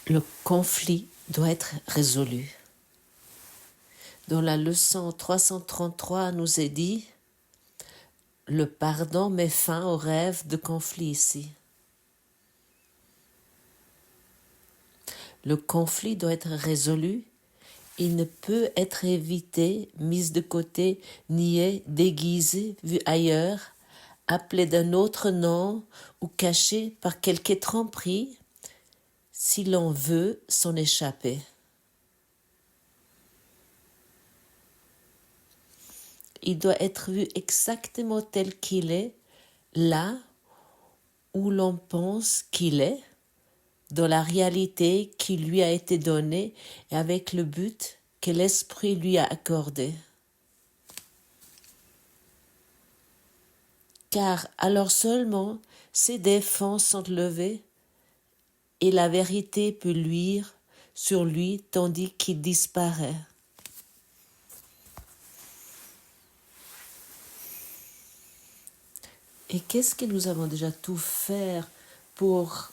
Le conflit doit être résolu. Dans la leçon 333, nous est dit « Le pardon met fin au rêve de conflit ici ». Le conflit doit être résolu. Il ne peut être évité, mis de côté, nié, déguisé, vu ailleurs, appelé d'un autre nom ou caché par quelque tromperie, si l'on veut s'en échapper. Il doit être vu exactement tel qu'il est, là où l'on pense qu'il est, dans la réalité qui lui a été donnée et avec le but que l'Esprit lui a accordé. Car alors seulement ses défenses sont levées et la vérité peut luire sur lui tandis qu'il disparaît. Et qu'est-ce que nous avons déjà tout fait pour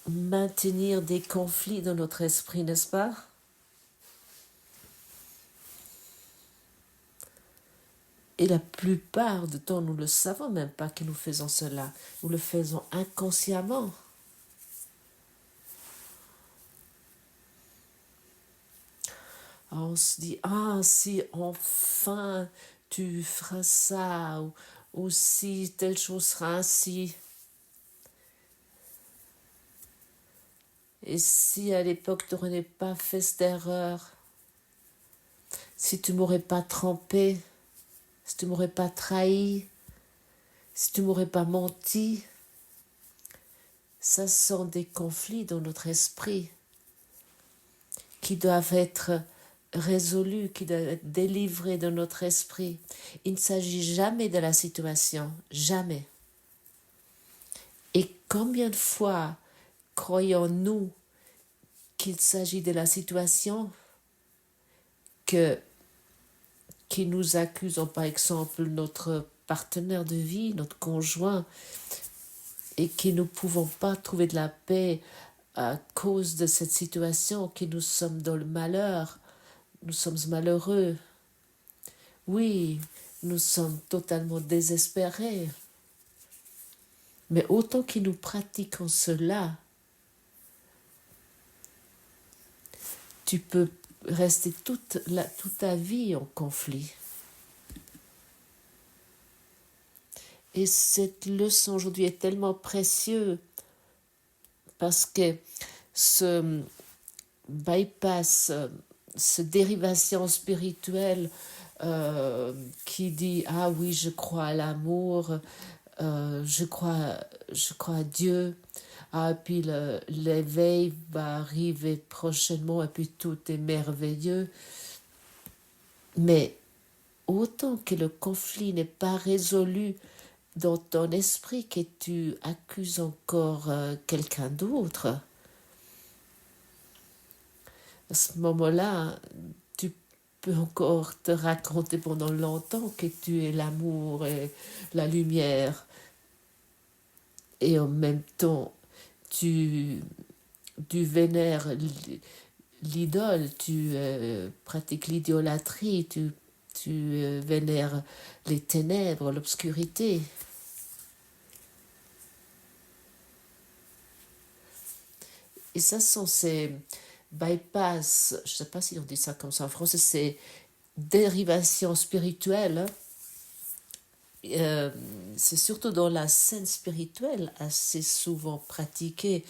maintenir des conflits dans notre esprit, n'est-ce pas? Et la plupart du temps, nous ne le savons même pas que nous faisons cela. Nous le faisons inconsciemment. On se dit, ah, si enfin tu feras ça, ou si telle chose sera ainsi. Et si à l'époque tu n'aurais pas fait cette erreur, si tu m'aurais pas trompé, si tu m'aurais pas trahi, si tu m'aurais pas menti, ça sont des conflits dans notre esprit qui doivent être résolus, qui doivent être délivrés de notre esprit. Il ne s'agit jamais de la situation, jamais. Et combien de fois croyons-nous qu'il s'agit de la situation qui nous accusons, par exemple, notre partenaire de vie, notre conjoint, et que nous ne pouvons pas trouver de la paix à cause de cette situation, que nous sommes dans le malheur, nous sommes malheureux. Oui, nous sommes totalement désespérés. Mais autant que nous pratiquons cela, tu peux rester toute ta vie en conflit. Et cette leçon aujourd'hui est tellement précieuse parce que ce bypass, ce dérivation spirituelle qui dit « Ah oui, je crois à l'amour, je crois à Dieu, ah, puis l'éveil va arriver prochainement et puis tout est merveilleux. » Mais autant que le conflit n'est pas résolu dans ton esprit, que tu accuses encore quelqu'un d'autre, à ce moment-là, tu peux encore te raconter pendant longtemps que tu es l'amour et la lumière. Et en même temps, tu vénères l'idole, tu pratiques l'idolâtrie, tu vénères les ténèbres, l'obscurité. Et ça sont ces bypass, je ne sais pas si on dit ça comme ça en français, ces dérivations spirituelles. C'est surtout dans la scène spirituelle assez souvent pratiquée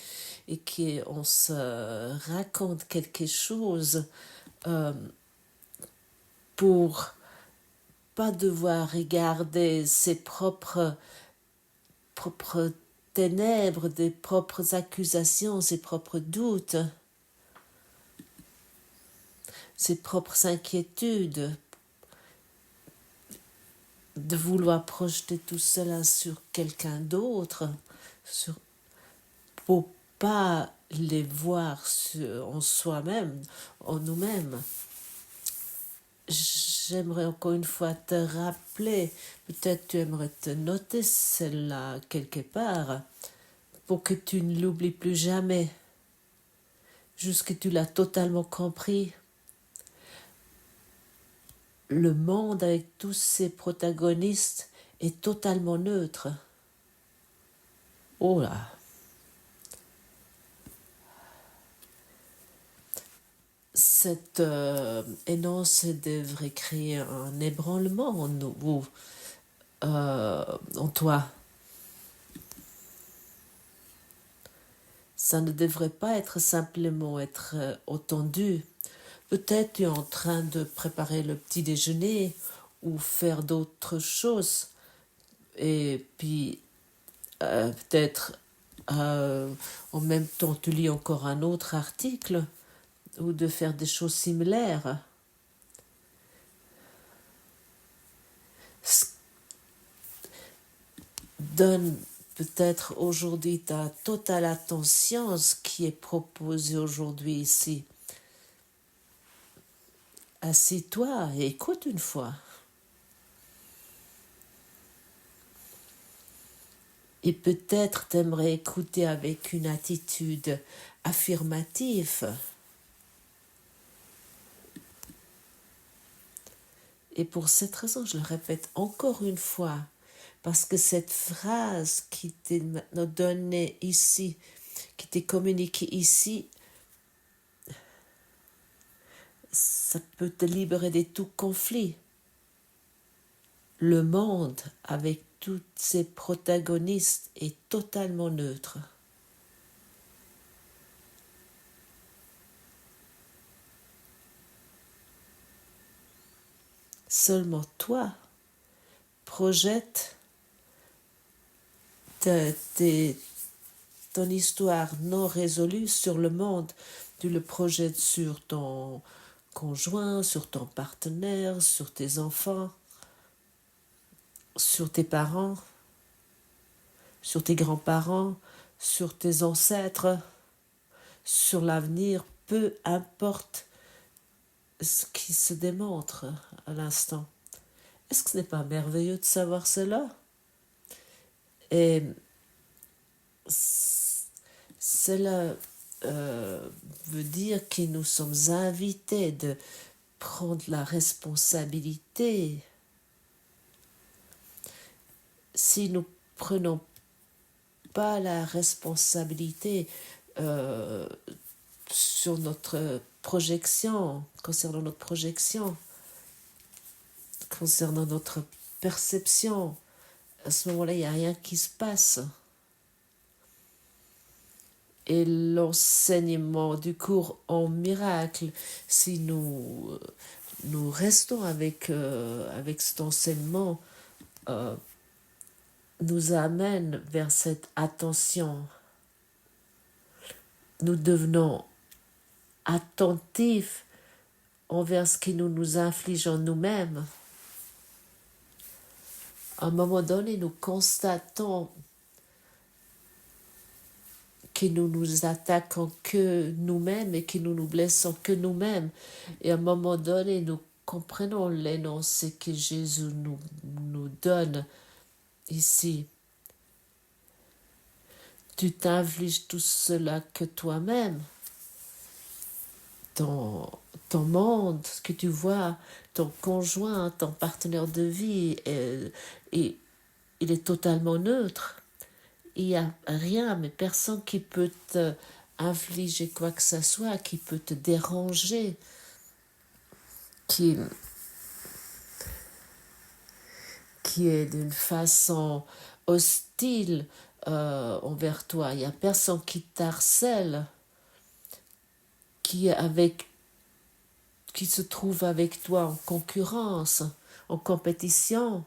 et qu'on se raconte quelque chose pour pas devoir regarder ses propres ténèbres, des propres accusations, ses propres doutes, ses propres inquiétudes, de vouloir projeter tout cela sur quelqu'un d'autre, pour pas les voir en soi-même, en nous-mêmes. J'aimerais encore une fois te rappeler, peut-être tu aimerais te noter celle-là quelque part, pour que tu ne l'oublies plus jamais. jusque tu l'as totalement compris. Le monde avec tous ses protagonistes est totalement neutre. Oh là! Cette énoncé devrait créer un ébranlement en toi. Ça ne devrait pas être simplement être entendu. Peut-être tu es en train de préparer le petit déjeuner ou faire d'autres choses. Et puis, peut-être en même temps, tu lis encore un autre article ou de faire des choses similaires. Donne peut-être aujourd'hui ta totale attention à ce qui est proposé aujourd'hui ici. Assis-toi et écoute une fois. Et peut-être t'aimerais écouter avec une attitude affirmative. Et pour cette raison, je le répète encore une fois, parce que cette phrase qui t'est maintenant donnée ici, qui t'est communiquée ici, ça peut te libérer de tout conflit. Le monde, avec tous ses protagonistes, est totalement neutre. Seulement toi projette ton histoire non résolue sur le monde. Tu le projettes sur ton conjoint, sur ton partenaire, sur tes enfants, sur tes parents, sur tes grands-parents, sur tes ancêtres, sur l'avenir, peu importe ce qui se démontre à l'instant. Est-ce que ce n'est pas merveilleux de savoir cela? Et cela veut dire que nous sommes invités de prendre la responsabilité. Si nous prenons pas la responsabilité sur notre projection, concernant notre projection, concernant notre perception, à ce moment-là, il n'y a rien qui se passe. Et l'enseignement du cours en miracle, si nous restons avec cet enseignement, nous amène vers cette attention. Nous devenons attentifs envers ce que nous infligeons nous-mêmes. À un moment donné, nous constatons que nous nous attaquons que nous-mêmes et que nous blessons que nous-mêmes. Et à un moment donné, nous comprenons l'énoncé que Jésus nous donne ici. Tu t'infliges tout cela que toi-même. Ton monde, ce que tu vois, ton conjoint, ton partenaire de vie, il est totalement neutre. Il n'y a rien, mais personne qui peut te infliger quoi que ce soit, qui peut te déranger, qui est d'une façon hostile envers toi. Il n'y a personne qui t'harcèle, qui se trouve avec toi en concurrence, en compétition.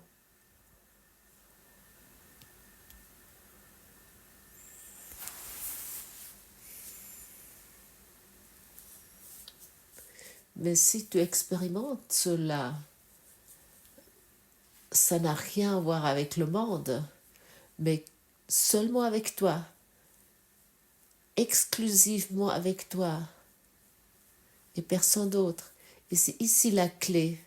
Mais si tu expérimentes cela, ça n'a rien à voir avec le monde, mais seulement avec toi, exclusivement avec toi et personne d'autre. Et c'est ici la clé.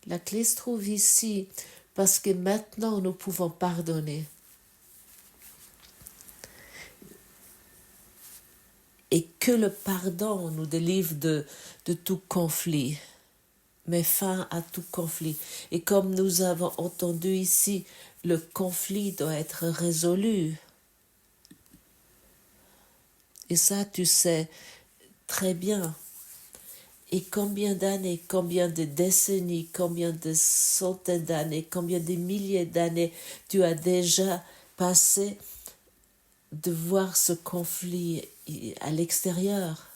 La clé se trouve ici parce que maintenant nous pouvons pardonner. Et que le pardon nous délivre de tout conflit, met fin à tout conflit. Et comme nous avons entendu ici, le conflit doit être résolu. Et ça, tu sais très bien. Et combien d'années, combien de décennies, combien de centaines d'années, combien de milliers d'années tu as déjà passé de voir ce conflit à l'extérieur.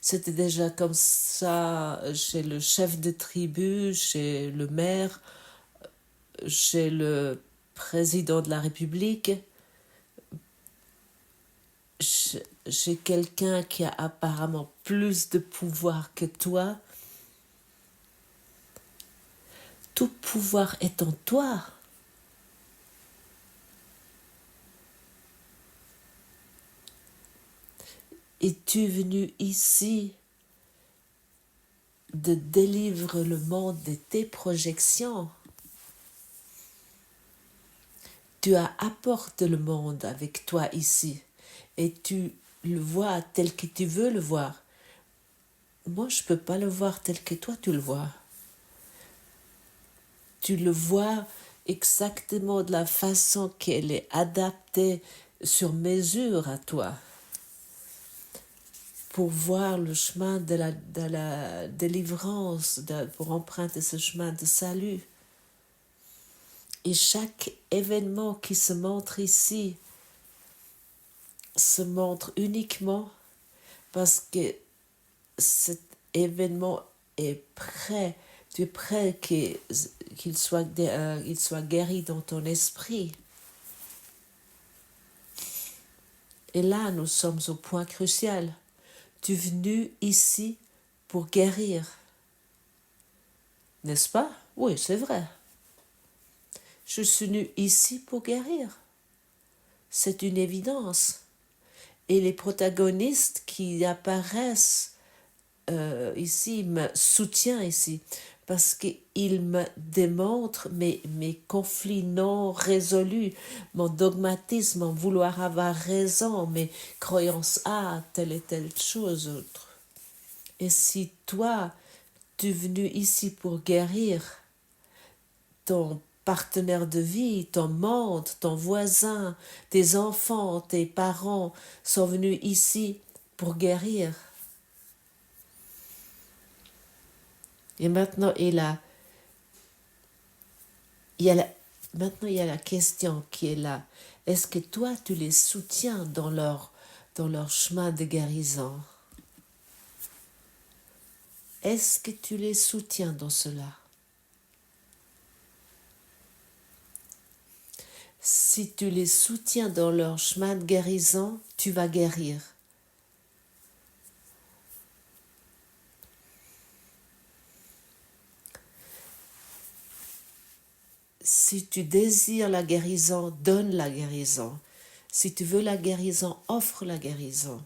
C'était déjà comme ça chez le chef de tribu, chez le maire, chez le président de la République, chez quelqu'un qui a apparemment plus de pouvoir que toi. Tout pouvoir est en toi. Et tu es venu ici de délivrer le monde de tes projections. Tu as apporté le monde avec toi ici et tu le vois tel que tu veux le voir. Moi, je ne peux pas le voir tel que toi tu le vois. Tu le vois exactement de la façon qu'elle est adaptée sur mesure à toi pour voir le chemin de la délivrance, pour emprunter ce chemin de salut. Et chaque événement qui se montre ici se montre uniquement parce que cet événement est prêt. Tu es prêt qu'il soit guéri dans ton esprit. Et là, nous sommes au point crucial. Tu es venu ici pour guérir. N'est-ce pas? Oui, c'est vrai. Je suis venu ici pour guérir. C'est une évidence. Et les protagonistes qui apparaissent ici me soutiennent ici parce qu'ils me démontrent mes conflits non résolus, mon dogmatisme, mon vouloir avoir raison, mes croyances à telle et telle chose autre. Et si toi, tu es venu ici pour guérir ton partenaire de vie, ton monde, ton voisin, tes enfants, tes parents sont venus ici pour guérir. Et maintenant, maintenant, il y a la question qui est là. Est-ce que toi, tu les soutiens dans leur chemin de guérison? Est-ce que tu les soutiens dans cela? Si tu les soutiens dans leur chemin de guérison, tu vas guérir. Si tu désires la guérison, donne la guérison. Si tu veux la guérison, offre la guérison.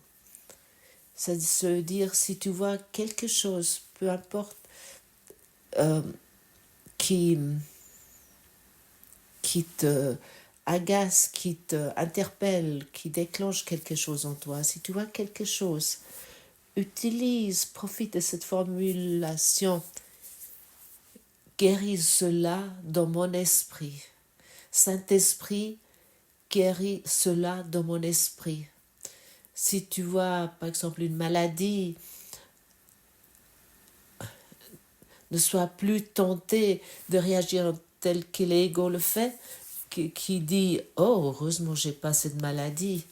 Ça veut dire, si tu vois quelque chose, peu importe, qui te agace, qui te interpelle, qui déclenche quelque chose en toi, si tu vois quelque chose, profite de cette formulation. Guéris cela dans mon esprit. Saint-Esprit, guéris cela dans mon esprit. Si tu vois, par exemple, une maladie, ne sois plus tenté de réagir tel que l'ego le fait, qui dit « Oh, heureusement, j'ai pas cette maladie ».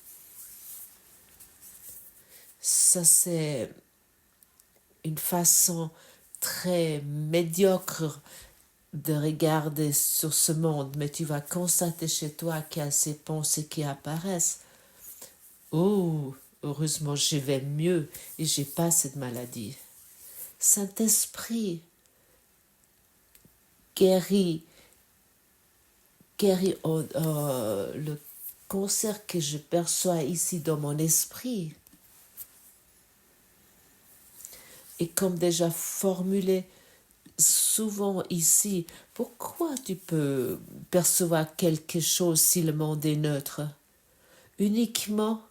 Ça, c'est une façon très médiocre de regarder sur ce monde, mais tu vas constater chez toi qu'il y a ces pensées qui apparaissent. Oh, heureusement, je vais mieux et j'ai pas cette maladie. Saint-Esprit, guéris le cancer que je perçois ici dans mon esprit. Et comme déjà formulé souvent ici, pourquoi tu peux percevoir quelque chose si le monde est neutre? Uniquement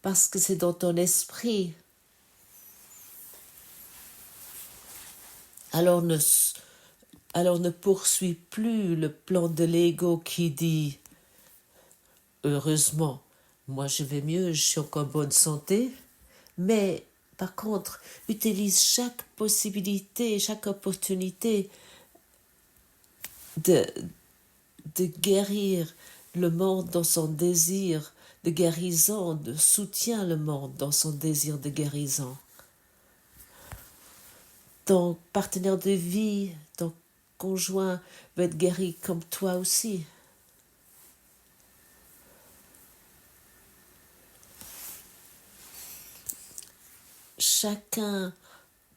parce que c'est dans ton esprit. Alors ne poursuis plus le plan de l'ego qui dit « Heureusement, moi je vais mieux, je suis encore en bonne santé », mais par contre, utilise chaque possibilité, chaque opportunité de, de guérir le monde dans son désir de guérison, de soutien le monde dans son désir de guérison. Ton partenaire de vie, ton conjoint va être guéri comme toi aussi. Chacun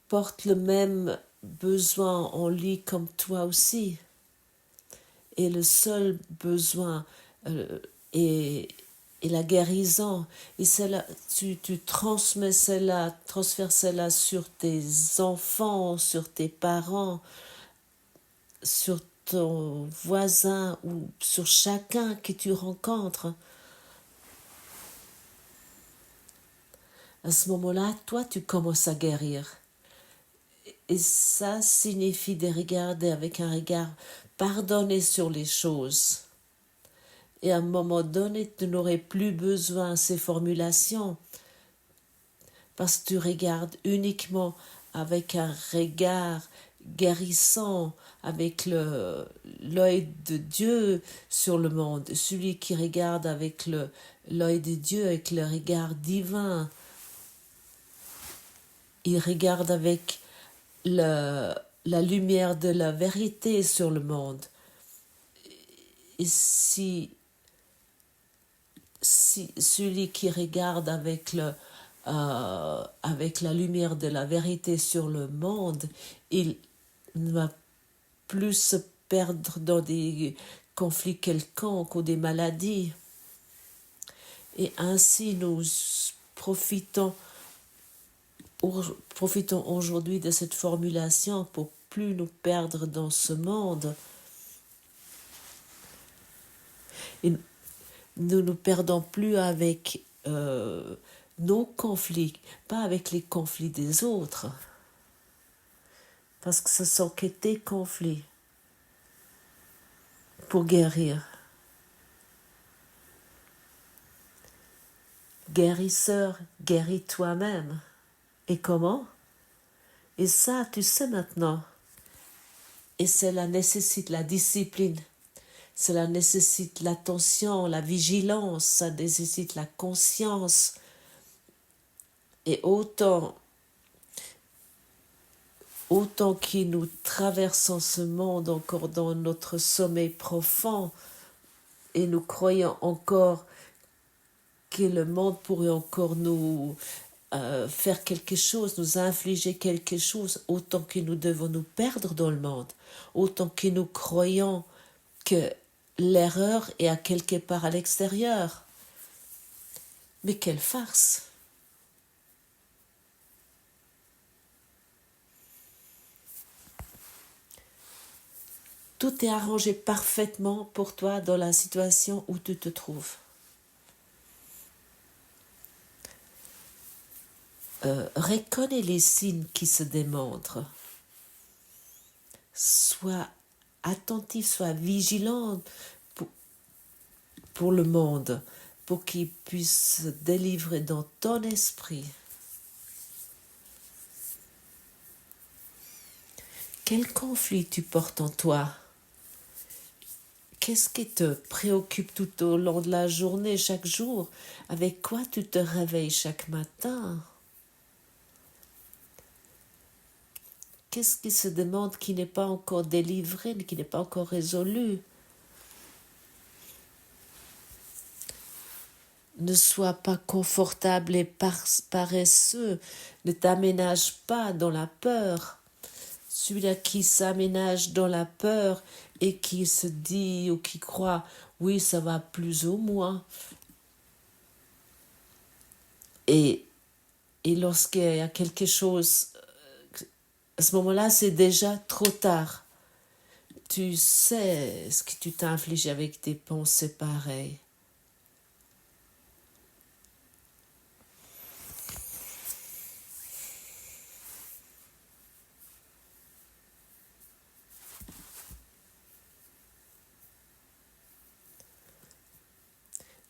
porte le même besoin en lui comme toi aussi. Et le seul besoin est la guérison. Et cela, tu transfères cela sur tes enfants, sur tes parents, sur ton voisin ou sur chacun que tu rencontres. À ce moment-là, toi, tu commences à guérir. Et ça signifie de regarder avec un regard pardonné sur les choses. Et à un moment donné, tu n'aurais plus besoin de ces formulations parce que tu regardes uniquement avec un regard guérissant, avec l'œil de Dieu sur le monde. Celui qui regarde avec l'œil de Dieu, avec le regard divin, il regarde avec la lumière de la vérité sur le monde. Et si celui qui regarde avec la lumière de la vérité sur le monde, il ne va plus se perdre dans des conflits quelconques ou des maladies. Et ainsi, nous profitons aujourd'hui de cette formulation pour plus nous perdre dans ce monde. Et nous ne perdons plus avec nos conflits, pas avec les conflits des autres. Parce que ce sont que tes conflits pour guérir. Guérisseur, guéris toi-même. Et comment? Et ça, tu sais maintenant. Et cela nécessite la discipline. Cela nécessite l'attention, la vigilance, ça nécessite la conscience. Et autant que nous traversons ce monde encore dans notre sommeil profond et nous croyons encore que le monde pourrait encore nous faire quelque chose, nous infliger quelque chose, autant que nous devons nous perdre dans le monde, autant que nous croyons que l'erreur est à quelque part à l'extérieur. Mais quelle farce! Tout est arrangé parfaitement pour toi dans la situation où tu te trouves. Reconnais les signes qui se démontrent. Sois attentif, sois vigilant pour le monde, pour qu'il puisse se délivrer dans ton esprit. Quel conflit tu portes en toi? Qu'est-ce qui te préoccupe tout au long de la journée, chaque jour? Avec quoi tu te réveilles chaque matin? Qu'est-ce qui se demande qui n'est pas encore délivré, qui n'est pas encore résolu? Ne sois pas confortable et paresseux. Ne t'aménage pas dans la peur. Celui-là qui s'aménage dans la peur et qui se dit ou qui croit « oui, ça va plus ou moins ». Et lorsqu'il y a quelque chose À ce moment-là, c'est déjà trop tard. Tu sais ce que tu t'as infligé avec tes pensées pareilles.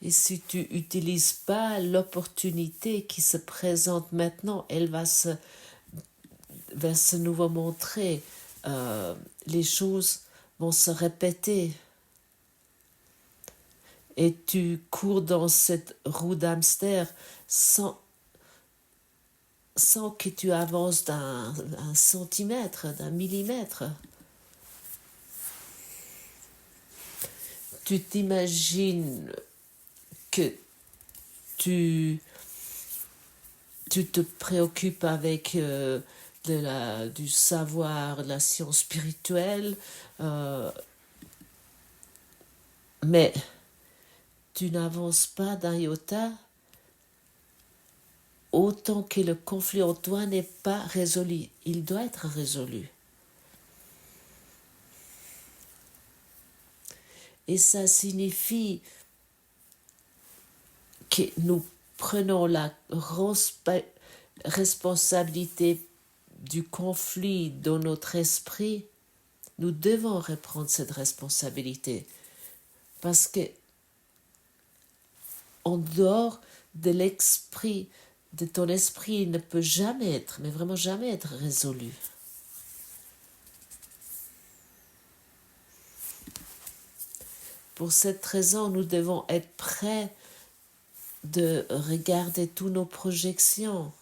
Et si tu n'utilises pas l'opportunité qui se présente maintenant, elle va se nouveau montrer. Les choses vont se répéter. Et tu cours dans cette roue d'hamster sans que tu avances d'un centimètre, d'un millimètre. Tu t'imagines que tu te préoccupes avec du savoir, de la science spirituelle, mais tu n'avances pas d'un iota autant que le conflit en toi n'est pas résolu. Il doit être résolu. Et ça signifie que nous prenons la responsabilité du conflit dans notre esprit. Nous devons reprendre cette responsabilité parce que en dehors de l'esprit, de ton esprit, il ne peut jamais être, mais vraiment jamais être résolu. Pour cette raison, nous devons être prêts de regarder toutes nos projections.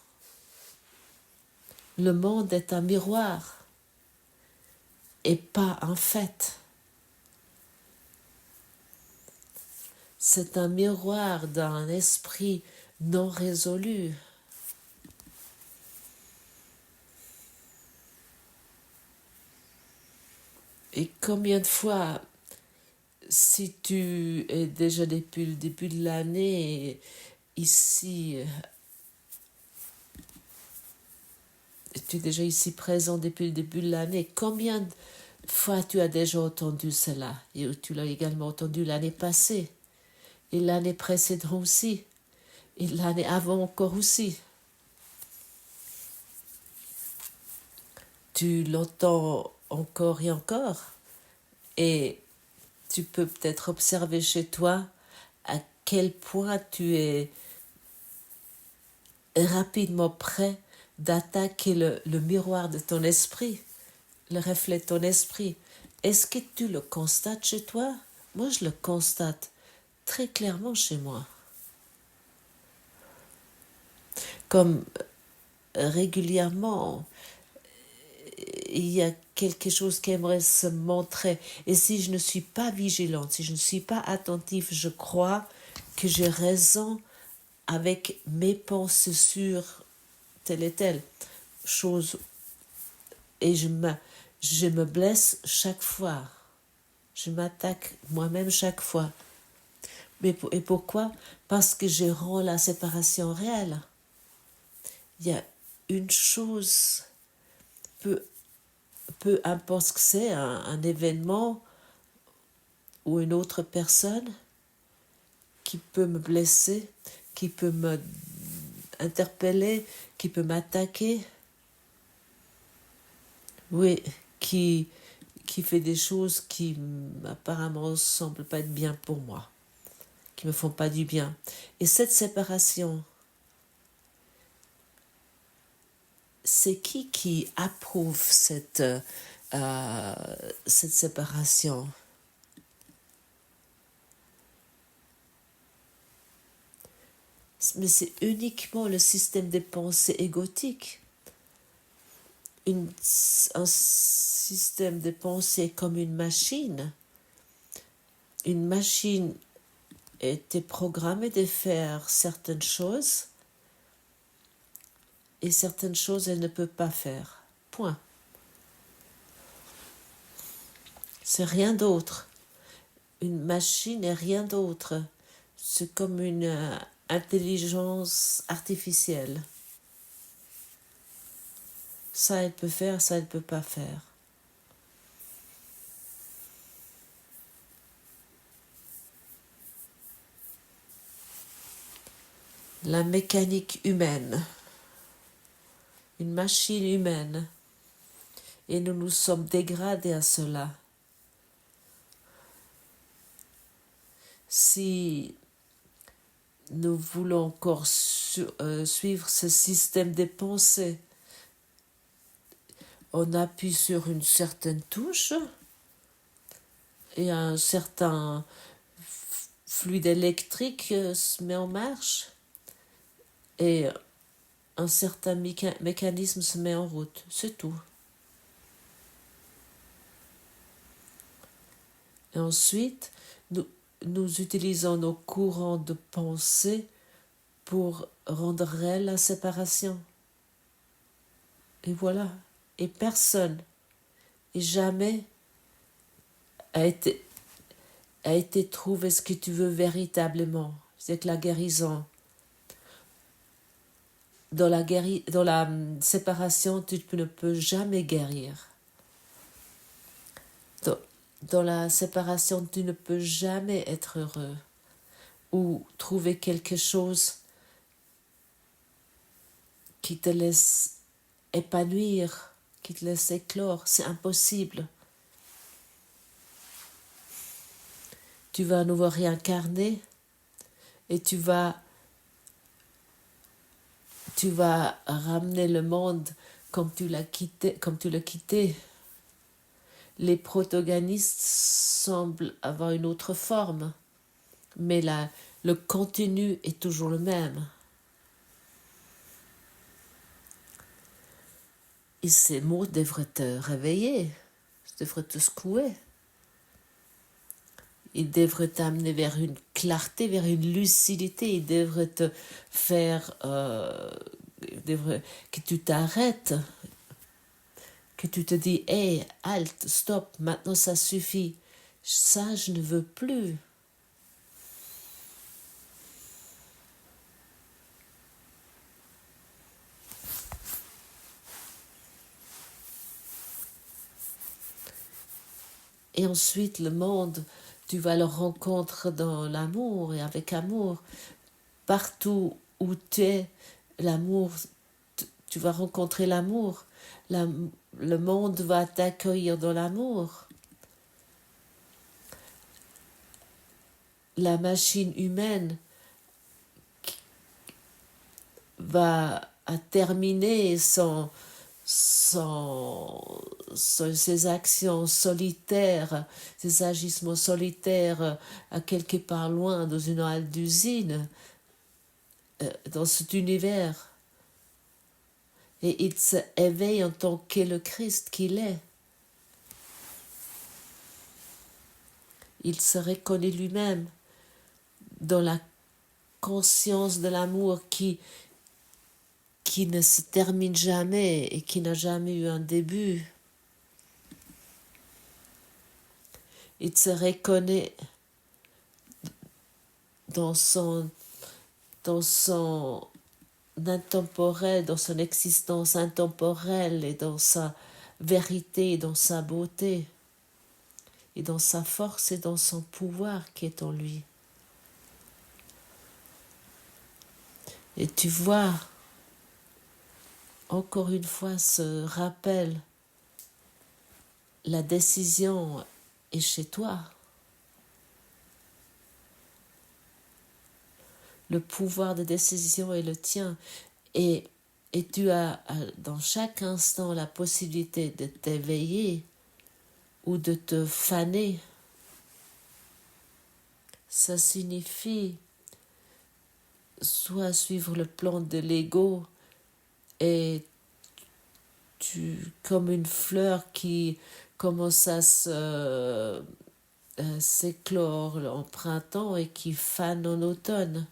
Le monde est un miroir et pas un fait. C'est un miroir d'un esprit non résolu. Et combien de fois, si tu es déjà depuis le début de l'année ici, tu es déjà ici présent depuis le début de l'année, combien de fois tu as déjà entendu cela? Et tu l'as également entendu l'année passée, et l'année précédente aussi, et l'année avant encore aussi. Tu l'entends encore et encore, et tu peux peut-être observer chez toi à quel point tu es rapidement prêt d'attaquer le miroir de ton esprit, le reflet de ton esprit. Est-ce que tu le constates chez toi? Moi, je le constate très clairement chez moi. Comme régulièrement, il y a quelque chose qui aimerait se montrer. Et si je ne suis pas vigilante, si je ne suis pas attentive, je crois que j'ai raison avec mes pensées sur telle et telle chose. Et je me blesse chaque fois. Je m'attaque moi-même chaque fois. Et pourquoi? Parce que je rends la séparation réelle. Il y a une chose, peu importe ce que c'est, un événement ou une autre personne qui peut me blesser, qui peut me interpeller, qui peut m'attaquer. Oui, qui fait des choses qui apparemment ne semblent pas être bien pour moi, qui me font pas du bien. Et cette séparation, c'est qui approuve cette séparation? Mais c'est uniquement le système des pensées égotiques. Un système de pensée comme une machine. Une machine était programmée de faire certaines choses et certaines choses elle ne peut pas faire. Point. C'est rien d'autre. Une machine n'est rien d'autre. C'est comme une intelligence artificielle. Ça, elle peut faire, ça, elle ne peut pas faire. La mécanique humaine, une machine humaine, et nous nous sommes dégradés à cela. Si nous voulons encore suivre ce système des pensées, on appuie sur une certaine touche et un certain fluide électrique se met en marche et un certain mécanisme se met en route. C'est tout. Et ensuite, nous utilisons nos courants de pensée pour rendre réelle la séparation. Et voilà. Et personne, et jamais, a été trouvé ce que tu veux véritablement. C'est que la guérison. Dans la séparation, tu ne peux jamais guérir. Dans la séparation, tu ne peux jamais être heureux ou trouver quelque chose qui te laisse épanouir, qui te laisse éclore. C'est impossible. Tu vas à nouveau réincarner et tu vas ramener le monde comme tu l'as quitté. Les protagonistes semblent avoir une autre forme, mais le contenu est toujours le même. Et ces mots devraient te réveiller, devraient te secouer. Ils devraient t'amener vers une clarté, vers une lucidité. Ils devraient te faire que tu t'arrêtes, que tu te dis « Hey, halte, stop, maintenant ça suffit. Ça, je ne veux plus. » Et ensuite, le monde, tu vas le rencontrer dans l'amour et avec amour. Partout où tu es, l'amour, tu vas rencontrer l'amour. Le monde va t'accueillir dans l'amour. La machine humaine va terminer ses actions solitaires, ses agissements solitaires à quelque part loin dans une halle d'usine, dans cet univers. Et il se éveille en tant que le Christ qu'il est. Il se reconnaît lui-même dans la conscience de l'amour qui ne se termine jamais et qui n'a jamais eu un début. Il se reconnaît dans son intemporel, dans son existence intemporelle et dans sa vérité, dans sa beauté et dans sa force et dans son pouvoir qui est en lui. Et tu vois, encore une fois, ce rappel, la décision est chez toi. Le pouvoir de décision est le tien. Et tu as dans chaque instant la possibilité de t'éveiller ou de te faner. Ça signifie soit suivre le plan de l'ego et comme une fleur qui commence à s'éclore en printemps et qui fane en automne.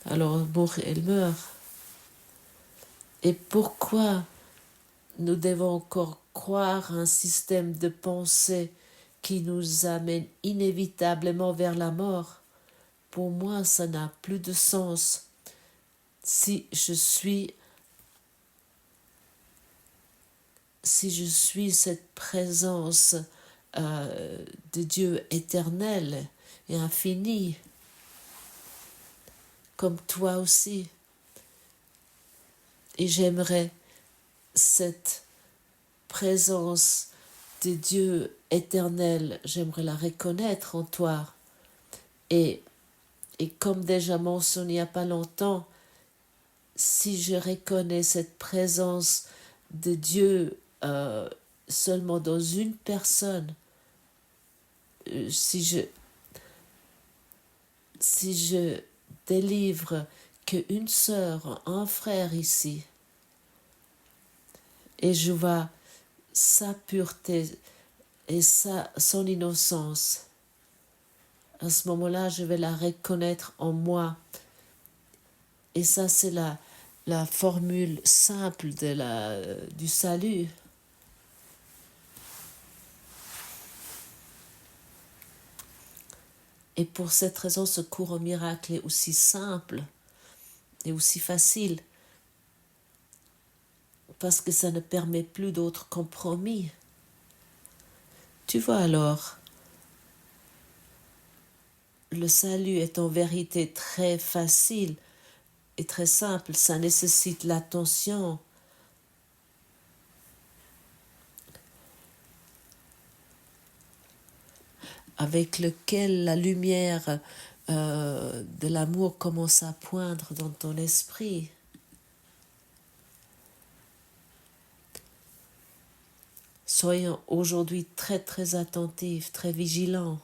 Alors elle meurt. Et pourquoi nous devons encore croire à un système de pensée qui nous amène inévitablement vers la mort? Pour moi, ça n'a plus de sens. Si je suis si je suis cette présence de Dieu éternel et infini, comme toi aussi. Et j'aimerais cette présence de Dieu éternel, j'aimerais la reconnaître en toi. Et comme déjà mentionné il n'y a pas longtemps, si je reconnais cette présence de Dieu seulement dans une personne, si je délivre qu'une sœur, un frère ici, et je vois sa pureté et son innocence, à ce moment-là, je vais la reconnaître en moi. Et ça, c'est la formule simple du salut. Et pour cette raison, ce cours au miracle est aussi simple et aussi facile, parce que ça ne permet plus d'autres compromis. Tu vois alors, le salut est en vérité très facile et très simple. Ça nécessite l'attention, avec lequel la lumière de l'amour commence à poindre dans ton esprit. Soyons aujourd'hui très très attentifs, très vigilants.